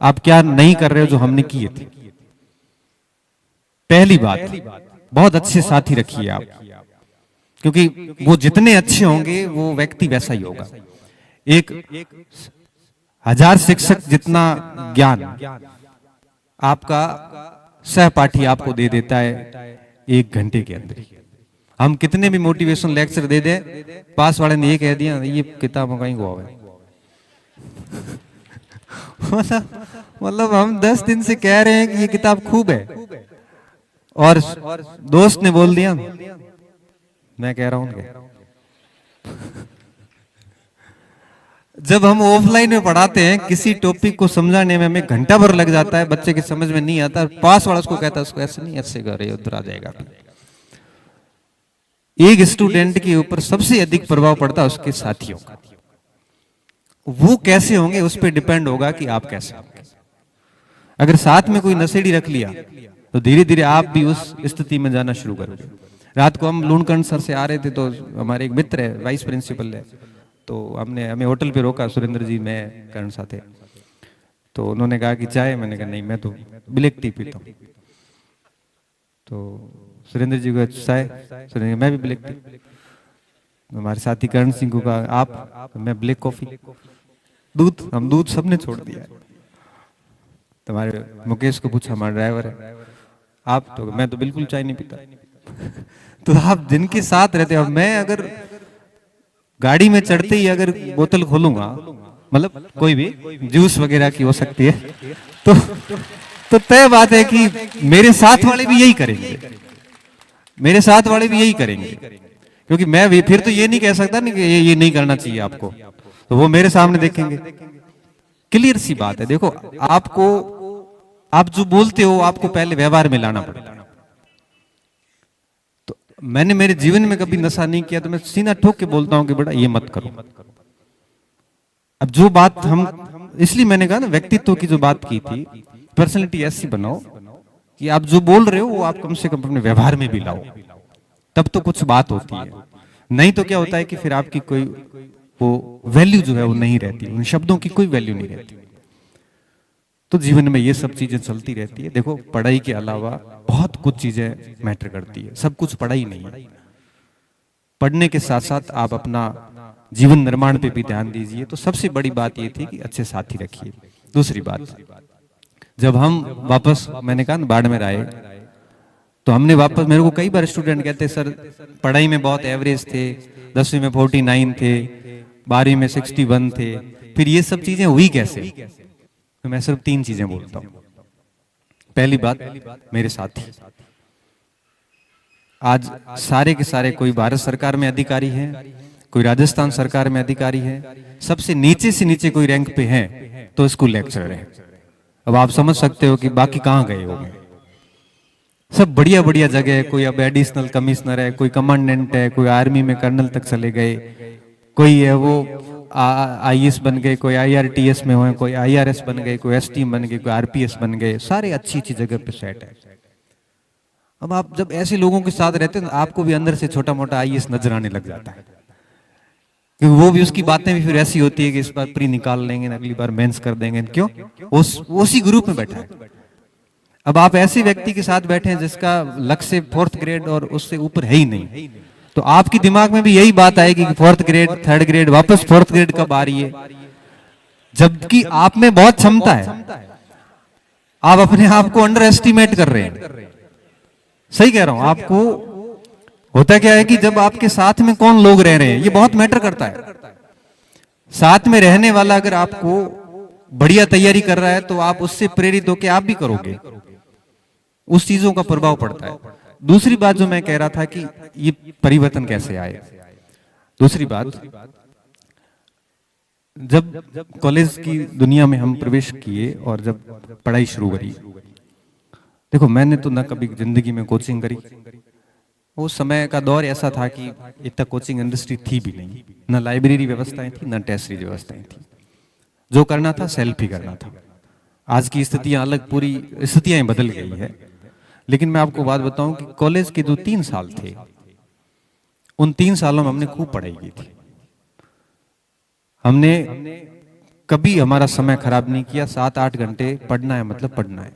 आप क्या नहीं कर रहे हो जो हमने किए थे। पहली बात, बहुत अच्छे साथी रखिए आप, क्योंकि वो जितने अच्छे होंगे वो व्यक्ति वैसा ही होगा। एक 1000 शिक्षक जितना ज्ञान आपका सहपाठी आपको दे देता है 1 घंटे के अंदर ही। हम कितने भी मोटिवेशन लेक्चर दे दें, पास वाले ने ये कह दिया ये किताब कहीं को है। मतलब हम 10 दिन से कह रहे हैं कि ये किताब खूब है, और दोस्त ने बोल दिया मैं कह रहा हूं। जब हम ऑफलाइन में पढ़ाते हैं, किसी टॉपिक को समझाने में हमें घंटा भर लग जाता है, बच्चे की समझ में नहीं आता, पास वाला उसको कहता है उसको ऐसे नहीं ऐसे कर रहे, उधर आ जाएगा। एक स्टूडेंट के ऊपर सबसे अधिक प्रभाव पड़ता है उसके साथियों का। वो कैसे होंगे उस पर डिपेंड होगा कि आप कैसे होंगे। अगर साथ में कोई नशेड़ी रख लिया तो धीरे धीरे आप भी उस स्थिति में जाना शुरू करोगे। रात को हम लूणकंड सर से आ रहे थे, तो हमारे एक मित्र है, वाइस प्रिंसिपल है, तो हमें होटल पे रोका, सुरेंद्र जी मैं कर्ण साथ थे। तो उन्होंने कहा कि चाय, मैंने कहा नहीं मैं तो ब्लैक टी पीता हूँ। तो सुरेंद्र जी को चाय, सुरेंद्र मैं भी ब्लैक टी। हमारे साथी कर्ण सिंह को कहा आप, मैं ब्लैक कॉफी। दूध, हम दूध सबने छोड़ दिया। तुम्हारे मुकेश को पूछा, हमारा ड्राइवर है, आप तो, मैं तो बिल्कुल चाय नहीं पीता। तो आप जिनके साथ रहते हो, मैं अगर गाड़ी में चढ़ते ही अगर बोतल खोलूंगा, मतलब कोई भी जूस वगैरह की हो सकती है, तो तय बात है कि मेरे साथ वाले भी यही करेंगे, मेरे साथ वाले भी यही करेंगे, क्योंकि मैं भी फिर तो ये नहीं कह सकता नहीं कि ये नहीं करना चाहिए आपको, तो वो मेरे सामने देखेंगे। क्लियर सी बात है। देखो, आपको, आप जो बोलते हो आपको पहले व्यवहार में लाना पड़ेगा। तो मैंने मेरे जीवन में कभी नशा नहीं किया, तो मैं सीना ठोक के बोलता हूं कि बेटा ये मत करो। अब जो बात हम, इसलिए मैंने कहा ना, व्यक्तित्व की जो बात की थी, पर्सनैलिटी ऐसी बनाओ कि आप जो बोल रहे हो वो आप कम से कम अपने व्यवहार में भी लाओ, तब तो कुछ बात होती है। नहीं तो क्या होता है कि फिर आपकी कोई वो वैल्यू जो है वो नहीं रहती, उन शब्दों की कोई वैल्यू नहीं रहती। तो जीवन में ये सब चीजें चलती रहती है। देखो, पढ़ाई के अलावा बहुत कुछ चीजें मैटर करती है, सब कुछ पढ़ाई नहीं है। पढ़ने के साथ साथ आप अपना जीवन निर्माण पे भी ध्यान दीजिए। तो सबसे बड़ी बात ये थी कि अच्छे साथी रखिए। दूसरी बात, जब हम वापस, मैंने कहा ना बाड़मेर आए, तो हमने वापस, मेरे को कई बार स्टूडेंट कहते सर पढ़ाई में बहुत एवरेज थे, 10वीं में 49 थे, 12वीं में 61 थे, फिर ये सब चीजें हुई कैसे? तो मैं सिर्फ 3 चीजें बोलता हूं। पहली बात, मेरे साथी। आज सारे के सारे, कोई भारत सरकार में अधिकारी हैं, कोई राजस्थान सरकार में अधिकारी है, सबसे नीचे से नीचे कोई रैंक पे है तो स्कूल लेक्चरर है। अब आप समझ सकते हो कि बाकी कहां गए होंगे। सब बढ़िया बढ़िया जगह है, कोई अब एडिशनल कमिश्नर है, कोई कमांडेंट है, कोई आर्मी में कर्नल तक चले गए, कोई है वो आईएएस बन गए, कोई आईआरटीएस में हुए, कोई आईआरएस बन गए, कोई एसटीएम बन गए, कोई आरपीएस बन गए, सारे अच्छी अच्छी जगह पे सेट है। अब आप जब ऐसे लोगों के साथ रहते हैं तो आपको भी अंदर से छोटा मोटा आईएएस नजर आने लग जाता है, क्योंकि वो भी, उसकी बातें भी फिर ऐसी होती है कि इस बार प्री निकाल लेंगे, अगली बार मेंस कर देंगे। क्यों? उसी ग्रुप में बैठा है। अब आप ऐसे व्यक्ति के साथ बैठे हैं जिसका लक्ष्य 4th ग्रेड और उससे ऊपर है ही नहीं, तो आपके दिमाग में भी यही बात आएगी कि 4th ग्रेड, 3rd ग्रेड, वापस 4th ग्रेड कब आ रही है, जबकि आप में बहुत क्षमता है। आप अपने आप को अंडर एस्टिमेट कर रहे हैं। सही कह रहा हूं आपको। होता क्या है कि जब आपके साथ में कौन लोग रह रहे हैं, ये बहुत मैटर करता है। साथ में रहने वाला अगर आपको बढ़िया तैयारी कर रहा है तो आप उससे प्रेरित होकर आप भी करोगे, उस चीजों का प्रभाव पड़ता है। दूसरी बात जो मैं कह रहा था कि ये परिवर्तन कैसे आए। दूसरी बात, जब कॉलेज की दुनिया में हम प्रवेश किए और जब पढ़ाई शुरू करी, देखो मैंने तो ना कभी जिंदगी में कोचिंग करी। उस समय का दौर ऐसा था कि इतना कोचिंग इंडस्ट्री थी भी नहीं, ना लाइब्रेरी व्यवस्थाएं थी, ना टेस्टरी व्यवस्थाएं थी। जो करना था सेल्फ ही करना था। आज की स्थितियां अलग, पूरी स्थितियां बदल गई है। लेकिन मैं आपको बात बताऊं कि कॉलेज के जो 3 साल थे, उन 3 सालों में हमने खूब पढ़ाई की थी। हमने कभी हमारा समय खराब नहीं किया। 7-8 घंटे पढ़ना है मतलब पढ़ना है।